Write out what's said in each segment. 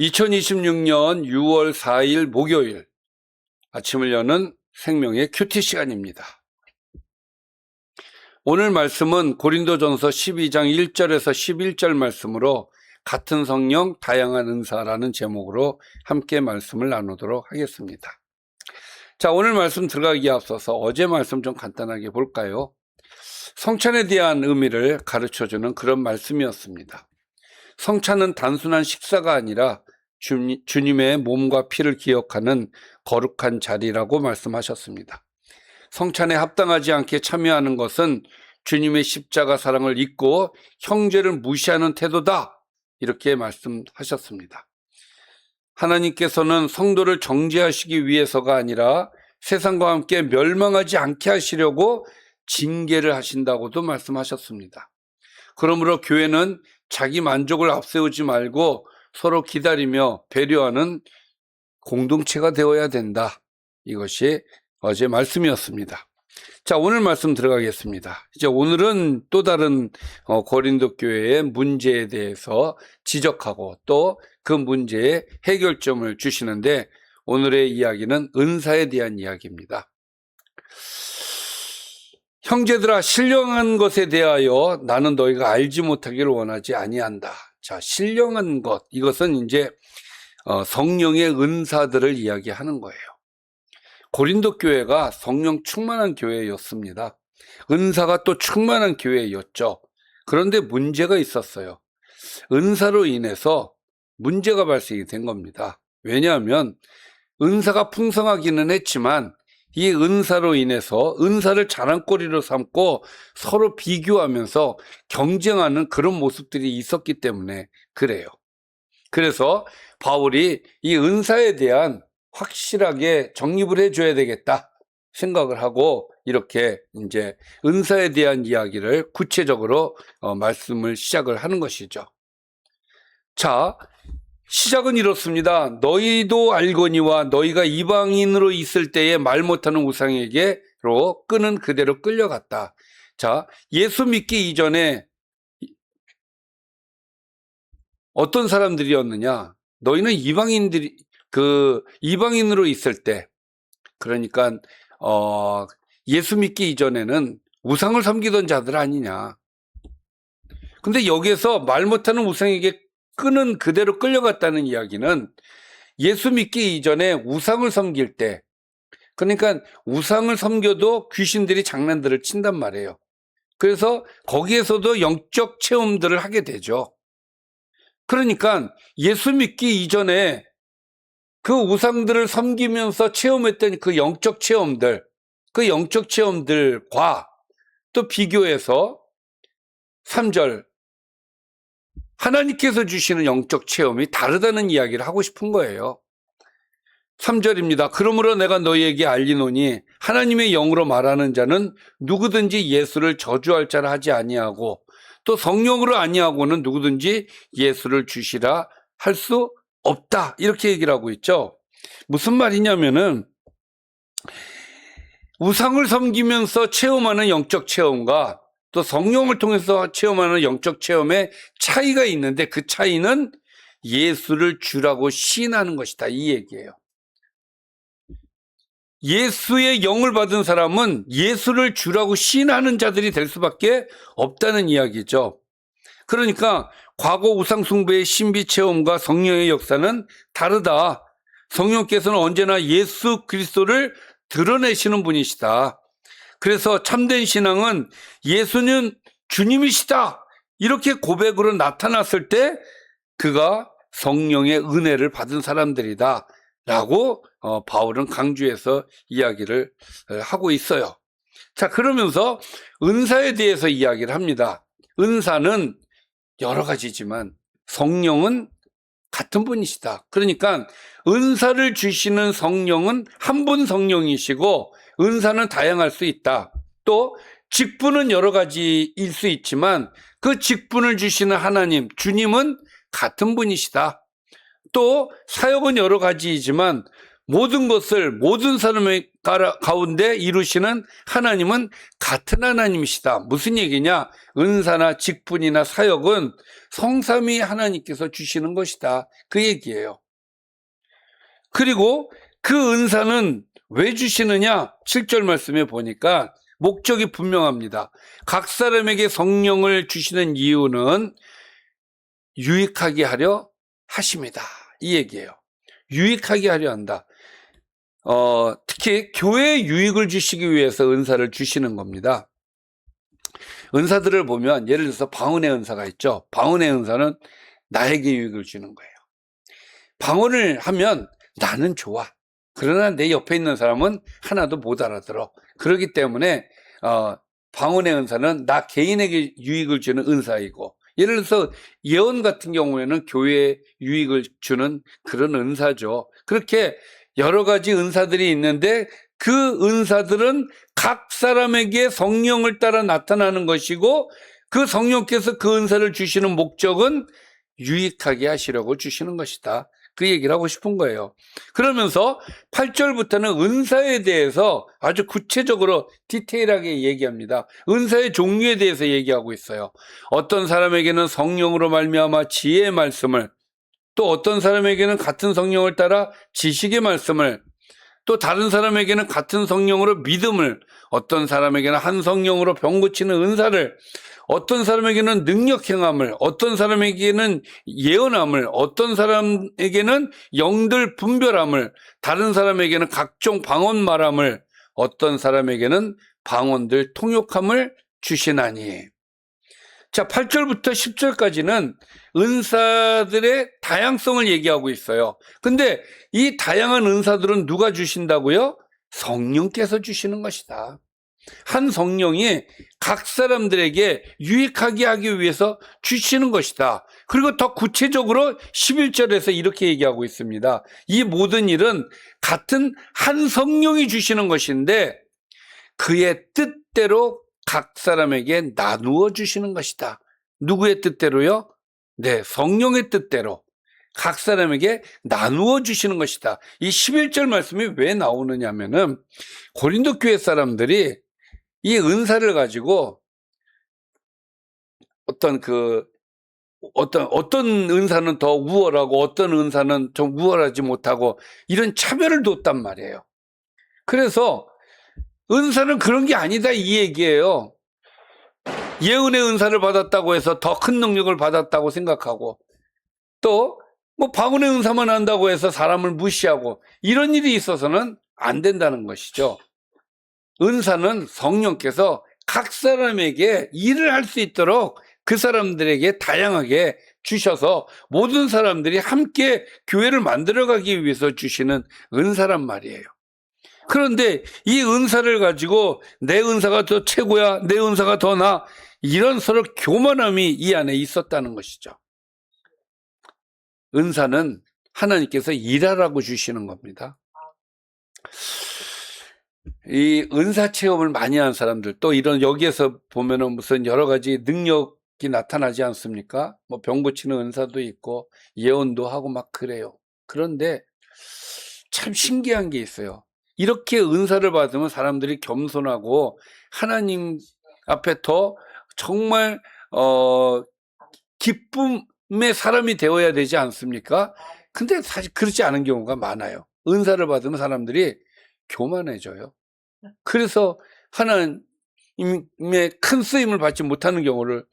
2026년 6월 4일 목요일 아침을 여는 생명의 큐티 시간입니다. 오늘 말씀은 고린도전서 12장 1절에서 11절 말씀으로 같은 성령 다양한 은사라는 제목으로 함께 말씀을 나누도록 하겠습니다. 자, 오늘 말씀 들어가기에 앞서서 어제 말씀 좀 간단하게 볼까요? 성찬에 대한 의미를 가르쳐주는 그런 말씀이었습니다. 성찬은 단순한 식사가 아니라 주님의 몸과 피를 기억하는 거룩한 자리라고 말씀하셨습니다. 성찬에 합당하지 않게 참여하는 것은 주님의 십자가 사랑을 잊고 형제를 무시하는 태도다, 이렇게 말씀하셨습니다. 하나님께서는 성도를 정죄하시기 위해서가 아니라 세상과 함께 멸망하지 않게 하시려고 징계를 하신다고도 말씀하셨습니다. 그러므로 교회는 자기 만족을 앞세우지 말고 서로 기다리며 배려하는 공동체가 되어야 된다. 이것이 어제 말씀이었습니다. 자, 오늘 말씀 들어가겠습니다. 이제 오늘은 또 다른 고린도 교회의 문제에 대해서 지적하고 또 그 문제의 해결점을 주시는데, 오늘의 이야기는 은사에 대한 이야기입니다. 형제들아, 신령한 것에 대하여 나는 너희가 알지 못하기를 원하지 아니한다. 자, 신령한 것, 이것은 이제 성령의 은사들을 이야기하는 거예요. 고린도 교회가 성령 충만한 교회였습니다. 은사가 또 충만한 교회였죠. 그런데 문제가 있었어요. 은사로 인해서 문제가 발생이 된 겁니다. 왜냐하면 은사가 풍성하기는 했지만 이 은사로 인해서 은사를 자랑거리로 삼고 서로 비교하면서 경쟁하는 그런 모습들이 있었기 때문에 그래요. 그래서 바울이 이 은사에 대한 확실하게 정립을 해줘야 되겠다 생각을 하고 이렇게 이제 은사에 대한 이야기를 구체적으로 말씀을 시작을 하는 것이죠. 자, 시작은 이렇습니다. 너희도 알거니와 너희가 이방인으로 있을 때에 말 못하는 우상에게로 끄는 그대로 끌려갔다. 자, 예수 믿기 이전에 어떤 사람들이었느냐? 너희는 이방인으로 있을 때, 그러니까 예수 믿기 이전에는 우상을 섬기던 자들 아니냐. 근데 여기서 말 못하는 우상에게 끄는 그대로 끌려갔다는 이야기는 예수 믿기 이전에 우상을 섬길 때, 그러니까 우상을 섬겨도 귀신들이 장난들을 친단 말이에요. 그래서 거기에서도 영적 체험들을 하게 되죠. 그러니까 예수 믿기 이전에 그 우상들을 섬기면서 체험했던 그 영적 체험들과 또 비교해서 3절, 하나님께서 주시는 영적 체험이 다르다는 이야기를 하고 싶은 거예요. 3절입니다. 그러므로 내가 너희에게 알리노니 하나님의 영으로 말하는 자는 누구든지 예수를 저주할 자라 하지 아니하고 또 성령으로 아니하고는 누구든지 예수를 주시라 할 수 없다. 이렇게 얘기를 하고 있죠. 무슨 말이냐면은 우상을 섬기면서 체험하는 영적 체험과 또 성령을 통해서 체험하는 영적 체험의 차이가 있는데, 그 차이는 예수를 주라고 시인하는 것이다, 이 얘기예요. 예수의 영을 받은 사람은 예수를 주라고 시인하는 자들이 될 수밖에 없다는 이야기죠. 그러니까 과거 우상 숭배의 신비 체험과 성령의 역사는 다르다. 성령께서는 언제나 예수 그리스도를 드러내시는 분이시다. 그래서 참된 신앙은 예수는 주님이시다, 이렇게 고백으로 나타났을 때 그가 성령의 은혜를 받은 사람들이다 라고 바울은 강조해서 이야기를 하고 있어요. 자, 그러면서 은사에 대해서 이야기를 합니다. 은사는 여러 가지지만 성령은 같은 분이시다. 그러니까 은사를 주시는 성령은 한 분 성령이시고 은사는 다양할 수 있다. 또 직분은 여러 가지일 수 있지만 그 직분을 주시는 하나님, 주님은 같은 분이시다. 또 사역은 여러 가지이지만 모든 것을 모든 사람의 가운데 이루시는 하나님은 같은 하나님이시다. 무슨 얘기냐? 은사나 직분이나 사역은 성삼위 하나님께서 주시는 것이다. 그 얘기예요. 그리고 그 은사는 왜 주시느냐? 7절 말씀에 보니까 목적이 분명합니다. 각 사람에게 성령을 주시는 이유는 유익하게 하려 하십니다. 이 얘기예요. 유익하게 하려 한다. 특히 교회에 유익을 주시기 위해서 은사를 주시는 겁니다. 은사들을 보면 예를 들어서 방언의 은사가 있죠. 방언의 은사는 나에게 유익을 주는 거예요. 방언을 하면 나는 좋아. 그러나 내 옆에 있는 사람은 하나도 못 알아들어. 그렇기 때문에 방언의 은사는 나 개인에게 유익을 주는 은사이고, 예를 들어서 예언 같은 경우에는 교회에 유익을 주는 그런 은사죠. 그렇게 여러 가지 은사들이 있는데 그 은사들은 각 사람에게 성령을 따라 나타나는 것이고, 그 성령께서 그 은사를 주시는 목적은 유익하게 하시려고 주시는 것이다. 그 얘기를 하고 싶은 거예요. 그러면서 8절부터는 은사에 대해서 아주 구체적으로 디테일하게 얘기합니다. 은사의 종류에 대해서 얘기하고 있어요. 어떤 사람에게는 성령으로 말미암아 지혜의 말씀을, 또 어떤 사람에게는 같은 성령을 따라 지식의 말씀을, 또 다른 사람에게는 같은 성령으로 믿음을, 어떤 사람에게는 한 성령으로 병 고치는 은사를, 어떤 사람에게는 능력 행함을, 어떤 사람에게는 예언함을, 어떤 사람에게는 영들 분별함을, 다른 사람에게는 각종 방언 말함을, 어떤 사람에게는 방언들 통역함을 주시나니. 자, 8절부터 10절까지는 은사들의 다양성을 얘기하고 있어요. 근데 이 다양한 은사들은 누가 주신다고요? 성령께서 주시는 것이다. 한 성령이 각 사람들에게 유익하게 하기 위해서 주시는 것이다. 그리고 더 구체적으로 11절에서 이렇게 얘기하고 있습니다. 이 모든 일은 같은 한 성령이 주시는 것인데 그의 뜻대로 각 사람에게 나누어 주시는 것이다. 누구의 뜻대로요? 네, 성령의 뜻대로 각 사람에게 나누어 주시는 것이다. 이 11절 말씀이 왜 나오느냐면은 고린도 교회 사람들이 이 은사를 가지고 어떤 은사는 더 우월하고 어떤 은사는 좀 우월하지 못하고 이런 차별을 뒀단 말이에요. 그래서 은사는 그런 게 아니다 이 얘기예요. 예언의 은사를 받았다고 해서 더 큰 능력을 받았다고 생각하고, 또 뭐 방언의 은사만 한다고 해서 사람을 무시하고 이런 일이 있어서는 안 된다는 것이죠. 은사는 성령께서 각 사람에게 일을 할 수 있도록 그 사람들에게 다양하게 주셔서 모든 사람들이 함께 교회를 만들어가기 위해서 주시는 은사란 말이에요. 그런데 이 은사를 가지고 내 은사가 더 최고야, 내 은사가 더 나아, 이런 서로 교만함이 이 안에 있었다는 것이죠. 은사는 하나님께서 일하라고 주시는 겁니다. 이 은사 체험을 많이 한 사람들, 또 이런 여기에서 보면은 무슨 여러 가지 능력이 나타나지 않습니까? 뭐 병 고치는 은사도 있고 예언도 하고 막 그래요. 그런데 참 신기한 게 있어요. 이렇게 은사를 받으면 사람들이 겸손하고 하나님 앞에 더 정말 기쁨의 사람이 되어야 되지 않습니까? 근데 사실 그렇지 않은 경우가 많아요. 은사를 받으면 사람들이 교만해져요. 그래서 하나님의 큰 쓰임을 받지 못하는 경우를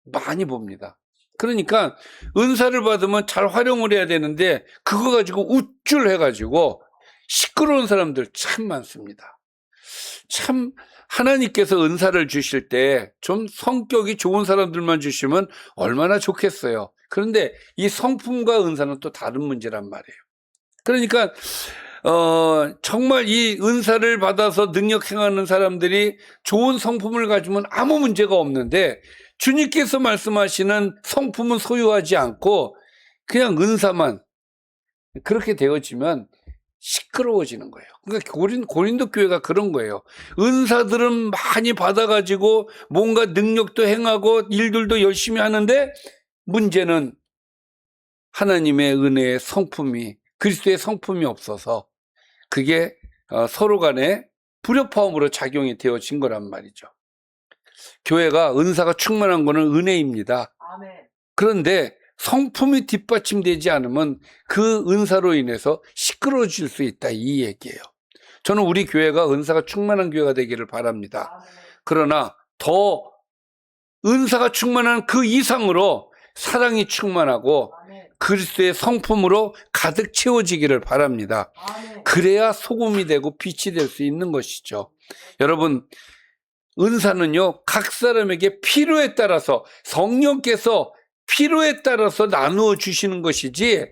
많이 봅니다. 그러니까 은사를 받으면 잘 활용을 해야 되는데 그거 가지고 우쭐해가지고 시끄러운 사람들 참 많습니다. 참 하나님께서 은사를 주실 때 좀 성격이 좋은 사람들만 주시면 얼마나 좋겠어요. 그런데 이 성품과 은사는 또 다른 문제란 말이에요. 그러니까 정말 이 은사를 받아서 능력 행하는 사람들이 좋은 성품을 가지면 아무 문제가 없는데 주님께서 말씀하시는 성품은 소유하지 않고 그냥 은사만 그렇게 되어지면 시끄러워지는 거예요. 그러니까 고린도 교회가 그런 거예요. 은사들은 많이 받아가지고 뭔가 능력도 행하고 일들도 열심히 하는데 문제는 하나님의 은혜의 성품이, 그리스도의 성품이 없어서 그게 서로 간에 불협화음으로 작용이 되어진 거란 말이죠. 교회가 은사가 충만한 거는 은혜입니다. 그런데 성품이 뒷받침되지 않으면 그 은사로 인해서 시끄러워질 수 있다, 이 얘기예요. 저는 우리 교회가 은사가 충만한 교회가 되기를 바랍니다. 그러나 더 은사가 충만한 그 이상으로 사랑이 충만하고 그리스도의 성품으로 가득 채워지기를 바랍니다. 그래야 소금이 되고 빛이 될 수 있는 것이죠. 여러분, 은사는요, 각 사람에게 필요에 따라서, 성령께서 필요에 따라서 나누어 주시는 것이지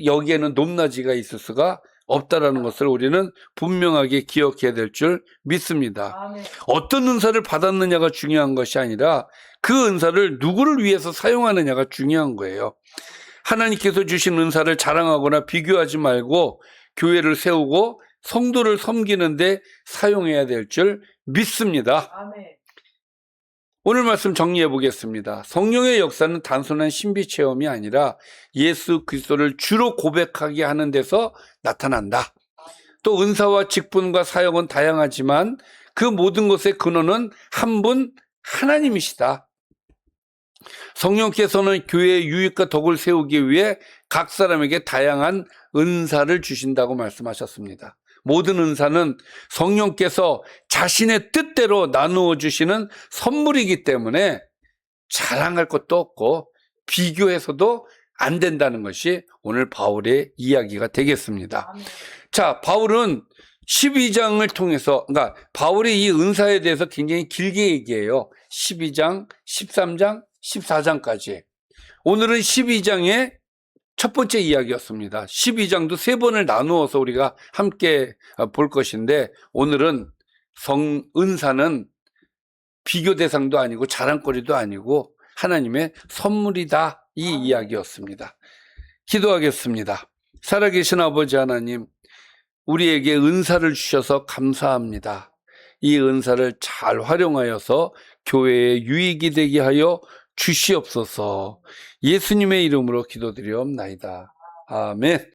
여기에는 높낮이가 있을 수가 없다라는 것을 우리는 분명하게 기억해야 될 줄 믿습니다. 어떤 은사를 받았느냐가 중요한 것이 아니라 그 은사를 누구를 위해서 사용하느냐가 중요한 거예요. 하나님께서 주신 은사를 자랑하거나 비교하지 말고 교회를 세우고 성도를 섬기는데 사용해야 될 줄 믿습니다. 오늘 말씀 정리해 보겠습니다. 성령의 역사는 단순한 신비 체험이 아니라 예수 그리스도를 주로 고백하게 하는 데서 나타난다. 또 은사와 직분과 사역은 다양하지만 그 모든 것의 근원은 한 분 하나님이시다. 성령께서는 교회의 유익과 덕을 세우기 위해 각 사람에게 다양한 은사를 주신다고 말씀하셨습니다. 모든 은사는 성령께서 자신의 뜻대로 나누어 주시는 선물이기 때문에 자랑할 것도 없고 비교해서도 안 된다는 것이 오늘 바울의 이야기가 되겠습니다. 자, 바울은 12장을 통해서, 그러니까 바울이 이 은사에 대해서 굉장히 길게 얘기해요. 12장, 13장, 14장까지. 오늘은 12장의 첫 번째 이야기였습니다. 12장도 세 번을 나누어서 우리가 함께 볼 것인데, 오늘은 은사는 비교 대상도 아니고 자랑거리도 아니고 하나님의 선물이다, 이 이야기였습니다. 기도하겠습니다. 살아계신 아버지 하나님, 우리에게 은사를 주셔서 감사합니다. 이 은사를 잘 활용하여서 교회에 유익이 되게 하여 주시옵소서. 예수님의 이름으로 기도드리옵나이다. 아멘.